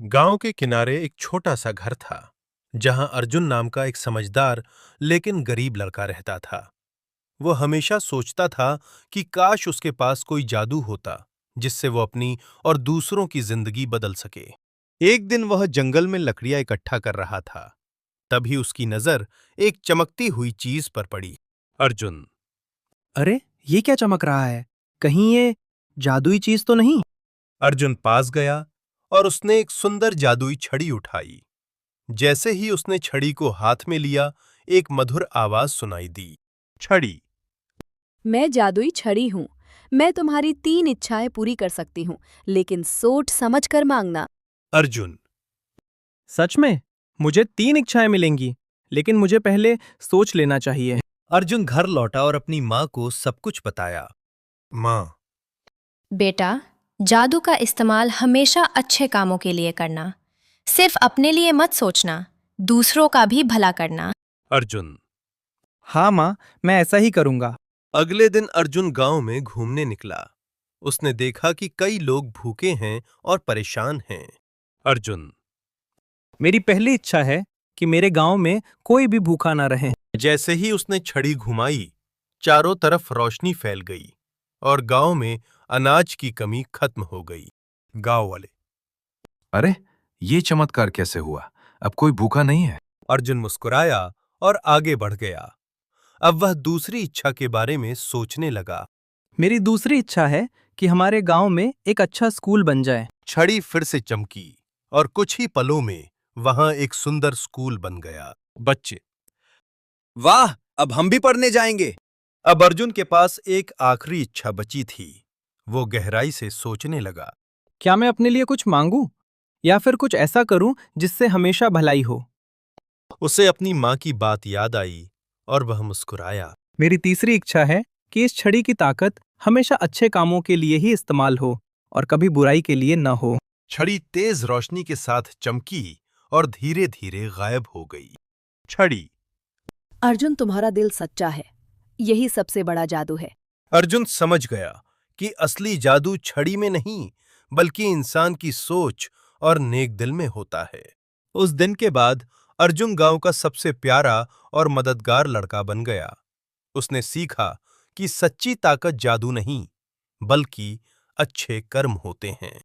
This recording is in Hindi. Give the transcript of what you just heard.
गांव के किनारे एक छोटा सा घर था जहां अर्जुन नाम का एक समझदार लेकिन गरीब लड़का रहता था। वो हमेशा सोचता था कि काश उसके पास कोई जादू होता जिससे वो अपनी और दूसरों की जिंदगी बदल सके। एक दिन वह जंगल में लकड़ियां इकट्ठा कर रहा था। तभी उसकी नजर एक चमकती हुई चीज पर पड़ी। अर्जुन। अरे, ये क्या चमक रहा है? कहीं ये जादुई चीज तो नहीं? अर्जुन पास गया और उसने एक सुंदर जादुई छड़ी उठाई। जैसे ही उसने छड़ी को हाथ में लिया, एक मधुर आवाज सुनाई दी। छड़ी। मैं जादुई छड़ी हूँ। मैं तुम्हारी 3 इच्छाएं पूरी कर सकती हूँ, लेकिन सोच समझ कर मांगना। अर्जुन। सच में? मुझे 3 इच्छाएं मिलेंगी, लेकिन मुझे पहले सोच लेना चाहिए। अर्जुन घर लौटा और अपनी माँ को सब कुछ बताया। माँ। बेटा, जादू का इस्तेमाल हमेशा अच्छे कामों के लिए करना। सिर्फ अपने लिए मत सोचना, दूसरों का भी भला करना। अर्जुन। हाँ माँ, मैं ऐसा ही करूंगा। अगले दिन अर्जुन गांव में घूमने निकला। उसने देखा कि कई लोग भूखे हैं और परेशान हैं। अर्जुन। मेरी पहली इच्छा है कि मेरे गांव में कोई भी भूखा ना रहे। जैसे ही उसने छड़ी घुमाई, चारों तरफ रोशनी फैल गई और गांव में अनाज की कमी खत्म हो गई। गांव वाले। अरे, ये चमत्कार कैसे हुआ? अब कोई भूखा नहीं है। अर्जुन मुस्कुराया और आगे बढ़ गया। अब वह दूसरी इच्छा के बारे में सोचने लगा। मेरी दूसरी इच्छा है कि हमारे गांव में एक अच्छा स्कूल बन जाए। छड़ी फिर से चमकी और कुछ ही पलों में वहां एक सुंदर स्कूल बन गया। बच्चे। वाह, अब हम भी पढ़ने जाएंगे। अब अर्जुन के पास एक आखिरी इच्छा बची थी। वो गहराई से सोचने लगा। क्या मैं अपने लिए कुछ मांगूं? या फिर कुछ ऐसा करूं जिससे हमेशा भलाई हो? उसे अपनी माँ की बात याद आई और वह मुस्कुराया। मेरी तीसरी इच्छा है कि इस छड़ी की ताकत हमेशा अच्छे कामों के लिए ही इस्तेमाल हो और कभी बुराई के लिए न हो। छड़ी तेज रोशनी के साथ चमकी और धीरे धीरे गायब हो गई। छड़ी। अर्जुन, तुम्हारा दिल सच्चा है। यही सबसे बड़ा जादू है। अर्जुन समझ गया कि असली जादू छड़ी में नहीं, बल्कि इंसान की सोच और नेक दिल में होता है। उस दिन के बाद अर्जुन गांव का सबसे प्यारा और मददगार लड़का बन गया। उसने सीखा कि सच्ची ताकत जादू नहीं, बल्कि अच्छे कर्म होते हैं।